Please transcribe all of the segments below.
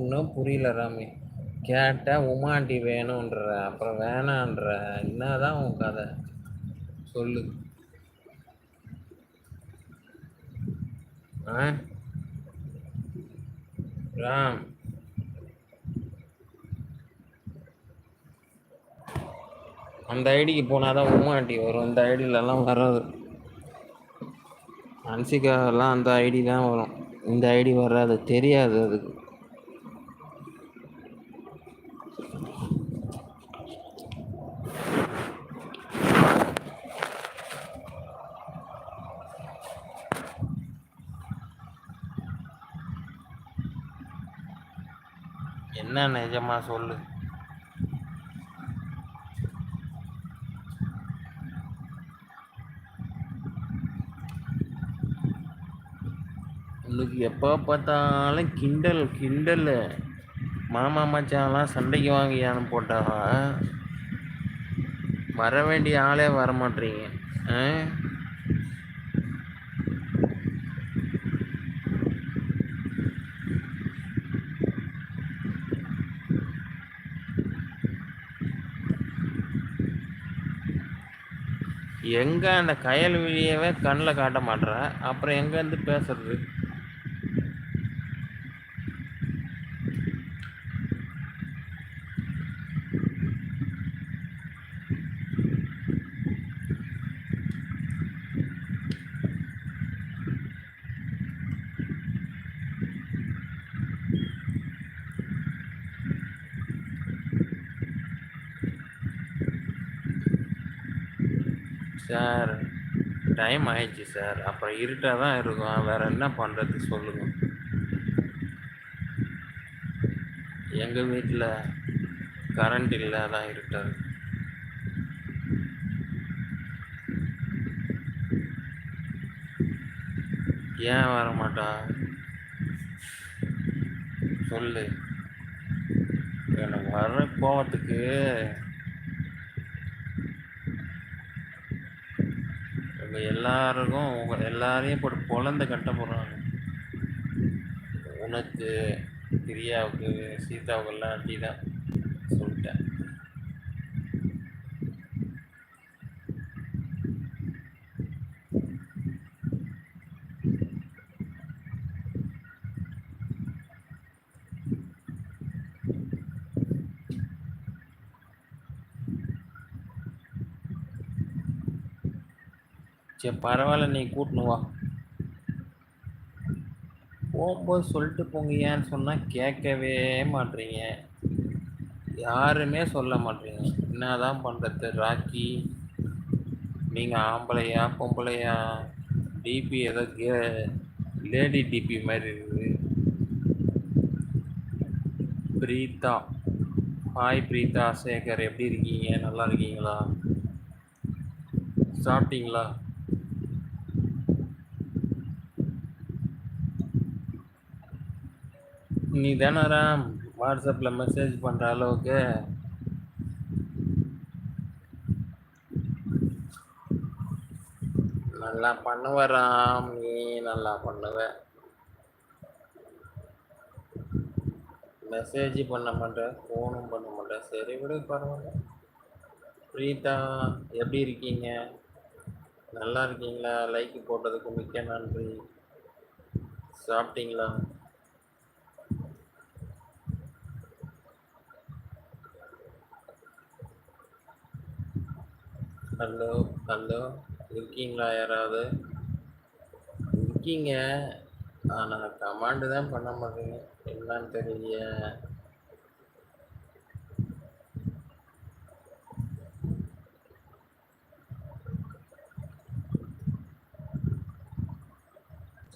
ஒன்றும் புரியல ராமி. கேட்டால் உமாண்டி வேணுன்ற, அப்புறம் வேணான்ற. என்னதான் உன் கதை சொல்லு. ஆ ராம், அந்த ஐடிக்கு போனால் தான் உமாண்டி வரும், இந்த ஐடியிலலாம் வராது. அன்சிகாலாம் அந்த ஐடி தான் வரும், இந்த ஐடி வராது, தெரியாது அதுக்கு. என்ன நிஜமா சொல்லு. உங்களுக்கு எப்போ பார்த்தாலும் கிண்டல் கிண்டல். மாமா மச்சான்லாம் சண்டைக்கு வாங்கியான்னு போட்டா வர வேண்டிய ஆளே வர மாட்டீங்க. எங்கே அந்த கயல் வெளியவே கண்ணில் காட்ட மாட்டேற, அப்புறம் எங்கேருந்து பேசுறது? சார் டைம் ஆயிடுச்சு சார், அப்புறம் இருட்டாக தான் இருக்கும், வேறு என்ன பண்ணுறது சொல்லுங்கள். எங்கள் வீட்டில் கரண்ட் இல்லை, தான் இருட்டாது. ஏன் வர மாட்டா சொல்லு. எனக்கு வர கோவத்துக்கு எல்லாருக்கும் எல்லாரையும் போட்டு பொழந்து கட்ட போகிறாங்க. உனக்கு, பிரியாவுக்கு, சீதாவுக்கெல்லாம் அடி தான் சொல்லிட்டேன். சரி பரவாயில்ல, நீ கூட்டினு வா. போகும்போது சொல்லிட்டு போங்க, ஏன்னு சொன்னால் கேட்கவே மாட்டீங்க, யாருமே சொல்ல மாட்டீங்க. என்ன தான் பண்ணுறது ராக்கி? நீங்கள் ஆம்பளையா பொம்பளையா? டிபி ஏதோ லேடி டிபி மாதிரி இருக்குது. பிரீதா, ஹாய் பிரீதா சேகர், எப்படி இருக்கீங்க? நல்லா இருக்கீங்களா? சாப்பிட்டீங்களா? நீ தானே வாட்ஸ்அப்பில் மெசேஜ் பண்ணுற அளவுக்கு நல்லா பண்ணுவ ராம், நீ நல்லா பண்ணுவ. மெசேஜ் பண்ண மாட்டேன், ஃபோனும் பண்ண மாட்டேன். சரி விடு, பரவாயில்ல. பிரீதா எப்படி இருக்கீங்க? நல்லா இருக்கீங்களா? லைக் போட்டதுக்கு மிக்க நன்றி. சாப்பிட்டீங்களா? ஹலோ ஹலோ, இருக்கீங்களா? யாராவது இருக்கீங்க, ஆனால் கமாண்டு தான் பண்ண மாட்டேங்க, என்னன்னு தெரியல.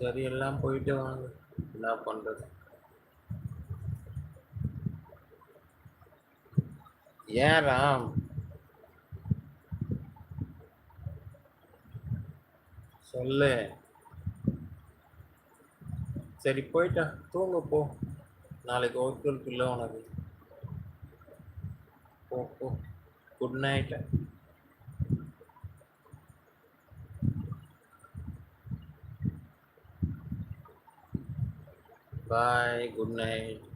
சரி எல்லாம் போயிட்டு வாங்க, என்ன பண்ணுறது. ஏன் ராம்? சொல்லு. சரி போயிட்டா தூங்க போ, நாளைக்கு ஒர்க் இல்லை உனக்கு. போ போ, குட் நைட். பாய், குட் நைட்.